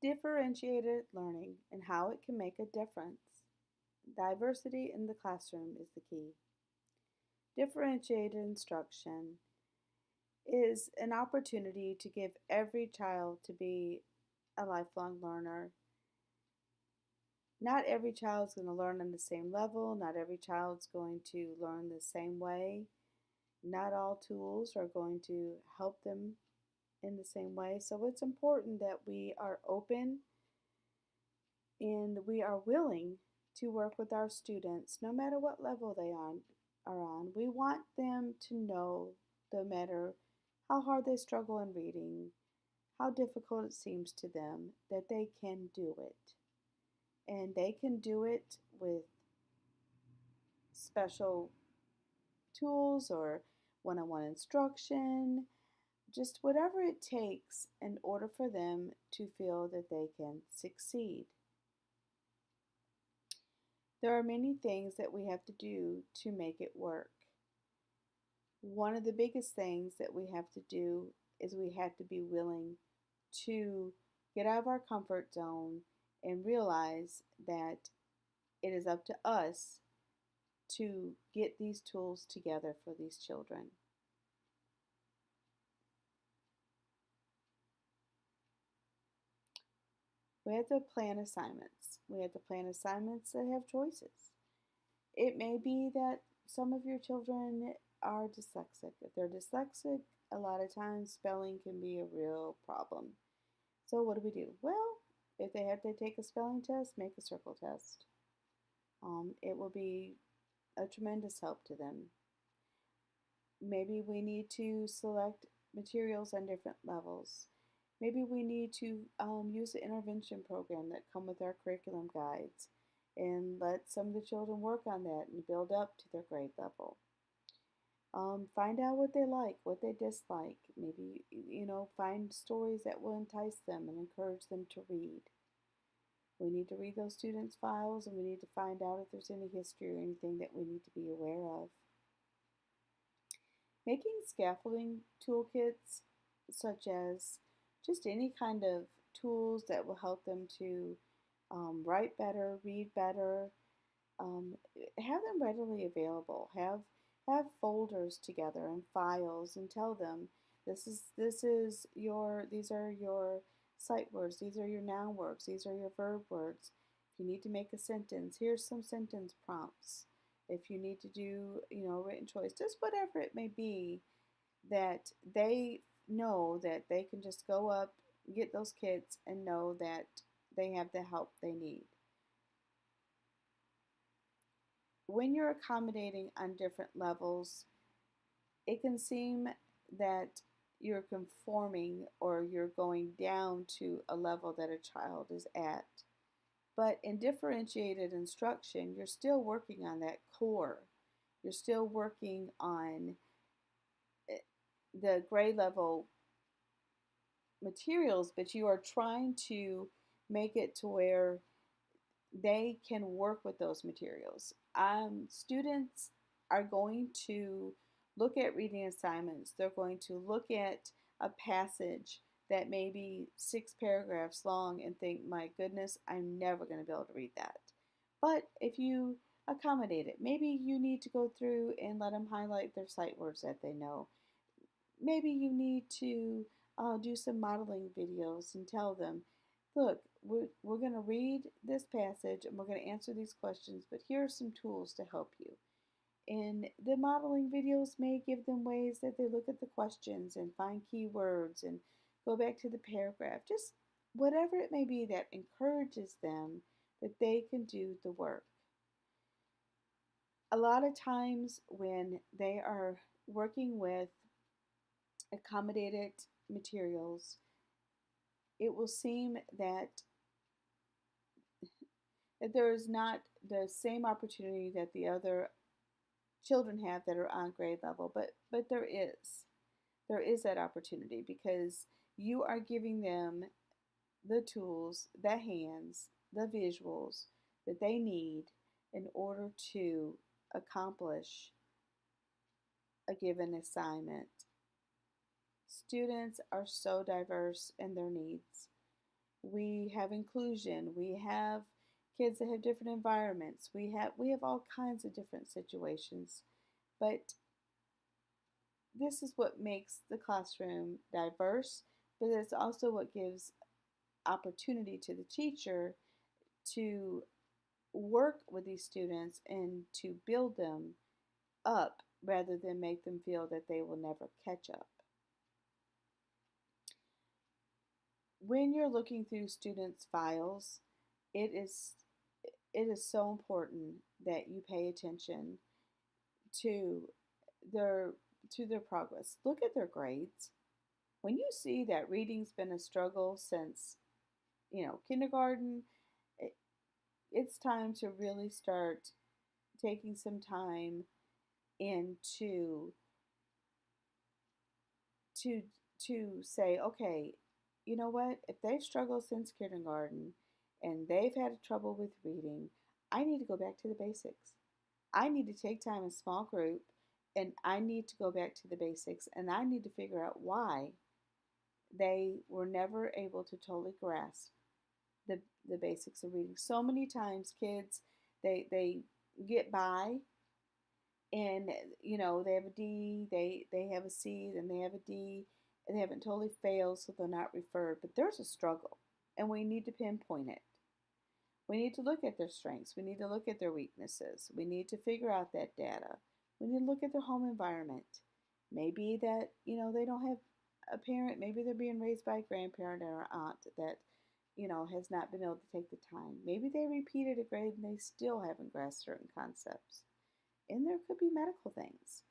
Differentiated learning and how it can make a difference. Diversity in the classroom is the key. Differentiated instruction is an opportunity to give every child to be a lifelong learner. Not every child's going to learn on the same level, not every child's going to learn the same way. Not all tools are going to help them in the same way. So it's important that we are open and we are willing to work with our students no matter what level are on. We want them to know, no matter how hard they struggle in reading, how difficult it seems to them, that they can do it. And they can do it with special tools or one on one instruction, just whatever it takes in order for them to feel that they can succeed. There are many things that we have to do to make it work. One of the biggest things that we have to do is we have to be willing to get out of our comfort zone and realize that it is up to us to get these tools together for these children. We have to plan assignments. We have to plan assignments that have choices. It may be that some of your children are dyslexic. If they're dyslexic, a lot of times spelling can be a real problem. So what do? Well, if they have to take a spelling test, make a circle test. It will be a tremendous help to them. Maybe we need to select materials on different levels. Maybe we need to use the intervention program that come with our curriculum guides and let some of the children work on that and build up to their grade level. Find out what they like, what they dislike. Maybe, find stories that will entice them and encourage them to read. We need to read those students' files and we need to find out if there's any history or anything that we need to be aware of. Making scaffolding toolkits, such as just any kind of tools that will help them to write better, read better, have them readily available. Have folders together and files and tell them these are your sight words, these are your noun words, these are your verb words. If you need to make a sentence, here's some sentence prompts. If you need to do, written choice, just whatever it may be, that they know that they can just go up, get those kids, and know that they have the help they need. When you're accommodating on different levels, it can seem that you're conforming or you're going down to a level that a child is at. But in differentiated instruction, you're still working on that core. You're still working on the grade level materials, but you are trying to make it to where they can work with those materials. Students are going to look at reading assignments. They're going to look at a passage that may be 6 paragraphs long and think, my goodness, I'm never going to be able to read that. But if you accommodate it, maybe you need to go through and let them highlight their sight words that they know. Maybe you need to do some modeling videos and tell them, look, we're going to read this passage and we're going to answer these questions, but here are some tools to help you. And the modeling videos may give them ways that they look at the questions and find keywords and go back to the paragraph. Just whatever it may be that encourages them that they can do the work. A lot of times when they are working with accommodated materials, it will seem that there is not the same opportunity that the other children have that are on grade level, but there is that opportunity because you are giving them the tools, the hands, the visuals that they need in order to accomplish a given assignment. Students are so diverse in their needs. We have inclusion. We have kids that have different environments. We have all kinds of different situations. But this is what makes the classroom diverse, but it's also what gives opportunity to the teacher to work with these students and to build them up rather than make them feel that they will never catch up. When you're looking through students' files, it is it is so important that you pay attention to their their progress. Look at their grades. When you see that reading's been a struggle since, kindergarten, it, it's time to really start taking some time into to to say, okay, you know what? If they've struggled since kindergarten and they've had trouble with reading, I need to go back to the basics. I need to take time in small group and I need to go back to the basics and I need to figure out why they were never able to totally grasp the basics of reading. So many times kids they get by and they have a D, they have a C, then they have a D, and they haven't totally failed, so they're not referred. But there's a struggle, and we need to pinpoint it. We need to look at their strengths. We need to look at their weaknesses. We need to figure out that data. We need to look at their home environment. Maybe that they don't have a parent. Maybe they're being raised by a grandparent or an aunt that has not been able to take the time. Maybe they repeated a grade and they still haven't grasped certain concepts. And there could be medical things.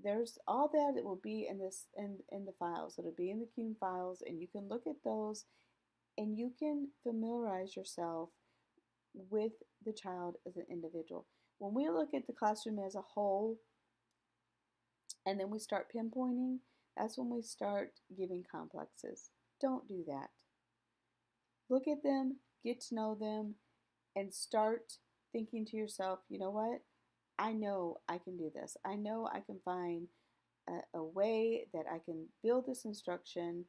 There's all that it will be in this in the files. It'll be in the CUNE files, and you can look at those, and you can familiarize yourself with the child as an individual. When we look at the classroom as a whole, and then we start pinpointing, that's when we start giving complexes. Don't do that. Look at them, get to know them, and start thinking to yourself, you know what? I know I can do this. I know I can find a way that I can build this instruction,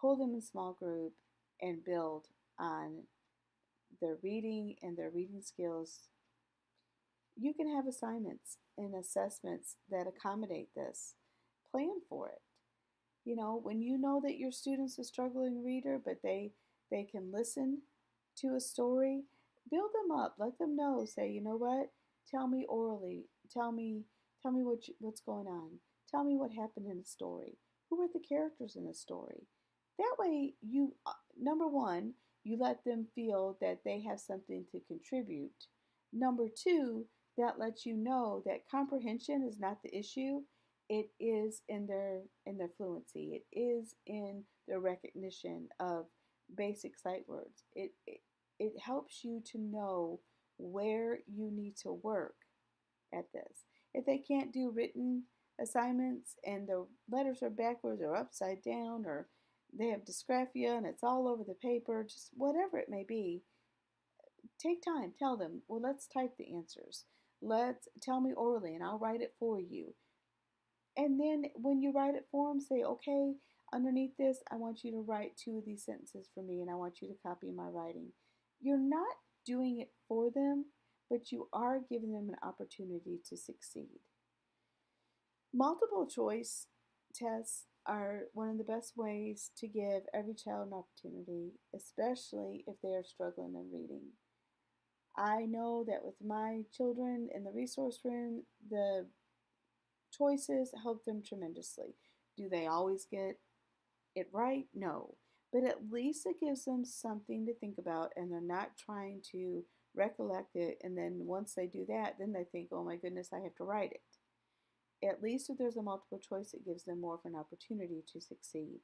pull them in small group, and build on their reading and their reading skills. You can have assignments and assessments that accommodate this. Plan for it. When you know that your student's a struggling reader, but they can listen to a story, build them up. Let them know. Say, you know what? Tell me orally. Tell me what's going on. Tell me what happened in the story. Who are the characters in the story? That way, you number one, you let them feel that they have something to contribute. Number two, that lets you know that comprehension is not the issue. It is in their fluency. It is in their recognition of basic sight words. It helps you to know where you need to work at this. If they can't do written assignments and the letters are backwards or upside down or they have dysgraphia and it's all over the paper, just whatever it may be, take time. Tell them, well, let's type the answers. Let's tell me orally and I'll write it for you. And then when you write it for them, say, okay, underneath this, I want you to write 2 of these sentences for me and I want you to copy my writing. You're not doing it for them, but you are giving them an opportunity to succeed. Multiple choice tests are one of the best ways to give every child an opportunity, especially if they are struggling in reading. I know that with my children in the resource room, the choices help them tremendously. Do they always get it right? No. But at least it gives them something to think about and they're not trying to recollect it. And then once they do that, then they think, oh my goodness, I have to write it. At least if there's a multiple choice, it gives them more of an opportunity to succeed.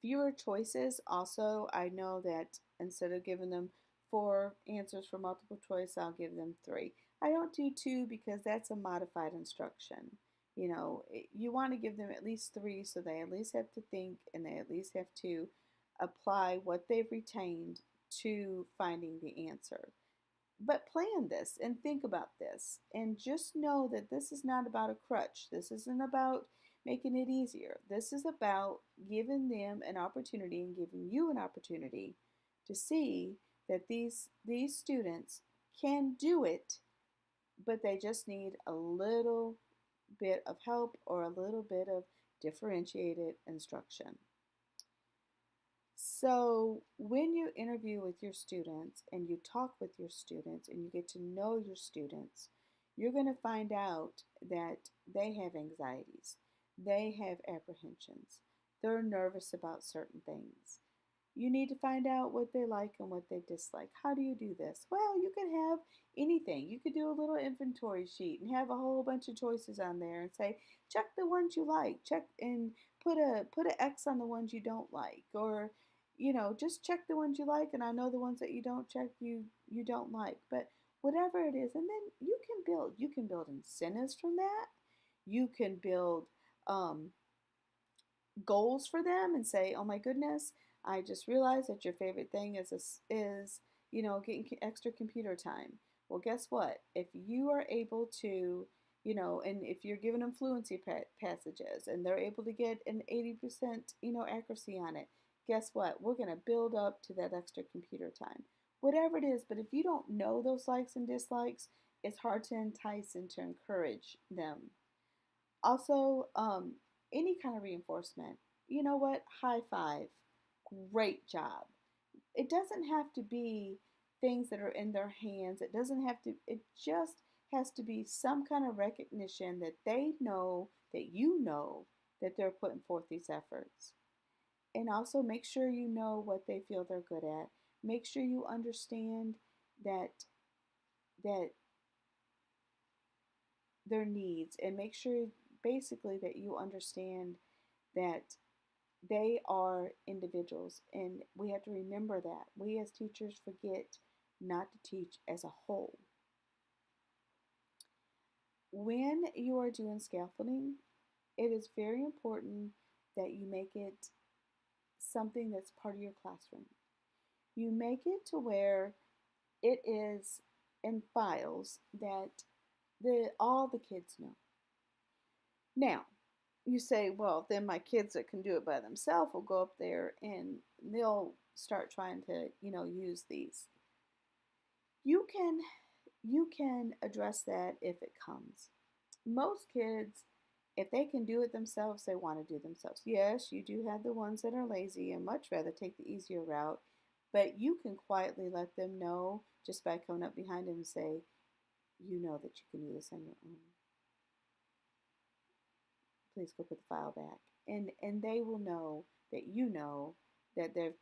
Fewer choices, also, I know that instead of giving them 4 answers for multiple choice, I'll give them 3. I don't do 2 because that's a modified instruction. You want to give them at least 3 so they at least have to think and they at least have to apply what they've retained to finding the answer. But plan this and think about this and just know that this is not about a crutch. This isn't about making it easier. This is about giving them an opportunity and giving you an opportunity to see that these students can do it, but they just need a little bit of help or a little bit of differentiated instruction. So, when you interview with your students and you talk with your students and you get to know your students, you're going to find out that they have anxieties, they have apprehensions, they're nervous about certain things. You need to find out what they like and what they dislike. How do you do this? Well, you can have anything. You could do a little inventory sheet and have a whole bunch of choices on there and say, check the ones you like, check and put an X on the ones you don't like, or just check the ones you like, and I know the ones that you don't check you don't like. But whatever it is, and then you can build incentives from that. You can build um, goals for them and say, "Oh my goodness, I just realized that your favorite thing is getting extra computer time." Well, guess what? If you are able to, and if you're giving them fluency passages and they're able to get an 80%, accuracy on it, guess what? We're going to build up to that extra computer time. Whatever it is, but if you don't know those likes and dislikes, it's hard to entice and to encourage them. Also, any kind of reinforcement. You know what? High five. Great job. It doesn't have to be things that are in their hands. It doesn't have to, it just has to be some kind of recognition that they know, that you know, that they're putting forth these efforts. And also make sure you know what they feel they're good at. Make sure you understand that that their needs, and make sure basically that you understand that they are individuals, and we have to remember that we as teachers forget not to teach as a whole. When you are doing scaffolding, it is very important that you make it something that's part of your classroom. You make it to where it is in files that all the kids know. Now, you say, well, then my kids that can do it by themselves will go up there and they'll start trying to, use these. You can address that if it comes. Most kids, if they can do it themselves, they want to do themselves. Yes, you do have the ones that are lazy and much rather take the easier route, but you can quietly let them know just by coming up behind them and say, you know that you can do this on your own. Please go put the file back. And they will know that they're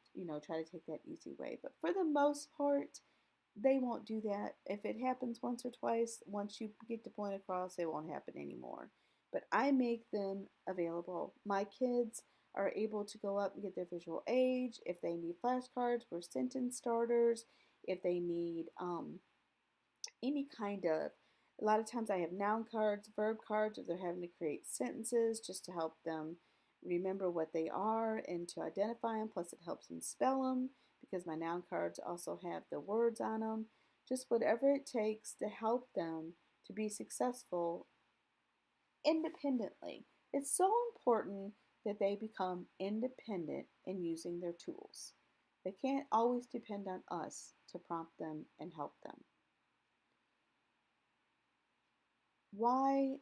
try to take that easy way. But for the most part, they won't do that. If it happens once or twice, once you get the point across, it won't happen anymore. But I make them available. My kids are able to go up and get their visual aids. If they need flashcards, we're sentence starters. If they need any kind of, a lot of times I have noun cards, verb cards, if they're having to create sentences just to help them remember what they are and to identify them. Plus, it helps them spell them because my noun cards also have the words on them. Just whatever it takes to help them to be successful independently. It's so important that they become independent in using their tools. They can't always depend on us to prompt them and help them. Why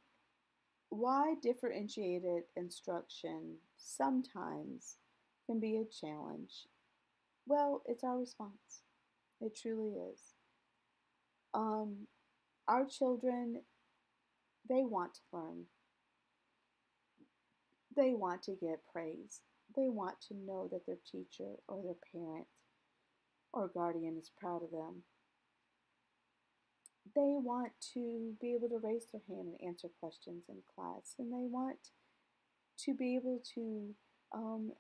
differentiated instruction sometimes can be a challenge? Well, it's our response. It truly is. Um, our children, they want to learn. They want to get praise. They want to know that their teacher or their parent or guardian is proud of them. They want to be able to raise their hand and answer questions in class, and they want to be able to um,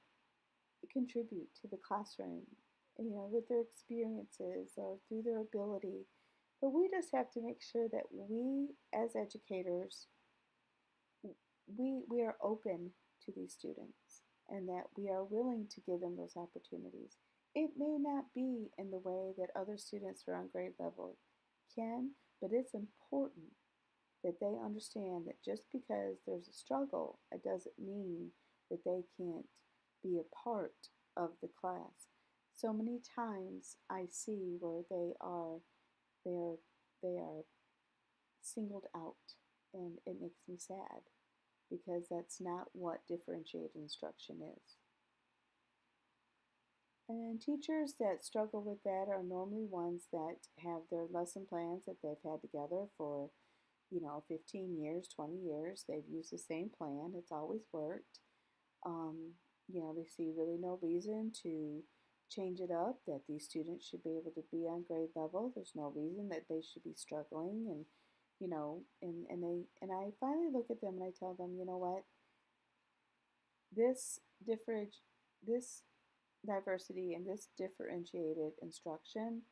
contribute to the classroom, with their experiences or through their ability. But we just have to make sure that we, as educators, we are open to these students and that we are willing to give them those opportunities. It may not be in the way that other students who are on grade level can, but it's important that they understand that just because there's a struggle, it doesn't mean that they can't be a part of the class. So many times I see where they are they are singled out, and it makes me sad because that's not what differentiated instruction is. And teachers that struggle with that are normally ones that have their lesson plans that they've had together for, 15 years, 20 years. They've used the same plan, it's always worked. Um, they see really no reason to change it up, that these students should be able to be on grade level. There's no reason that they should be struggling. And I finally look at them and I tell them, you know what? This different this diversity and this differentiated instruction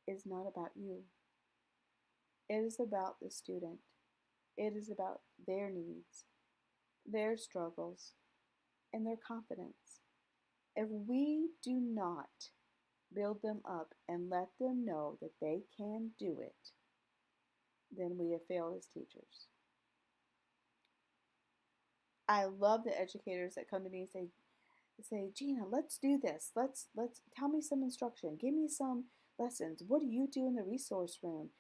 is not about you. It is about the student. It is about their needs, their struggles, and their confidence. If we do not build them up and let them know that they can do it, then we have failed as teachers. I love the educators that come to me and say, Gina, let's do this. Let's tell me some instruction. Give me some lessons. What do you do in the resource room?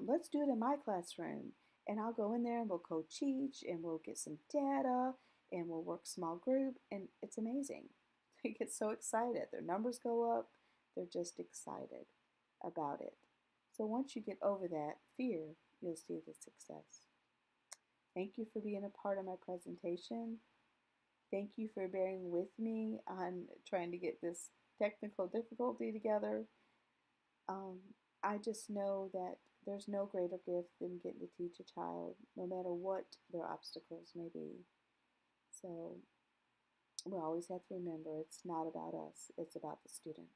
Let's do it in my classroom. And I'll go in there and we'll co-teach and we'll get some data and we'll work small group, and it's amazing. They get so excited. Their numbers go up. They're just excited about it. So once you get over that fear, you'll see the success. Thank you for being a part of my presentation. Thank you for bearing with me on trying to get this technical difficulty together. Um, I just know that there's no greater gift than getting to teach a child, no matter what their obstacles may be. So we always have to remember it's not about us, it's about the student.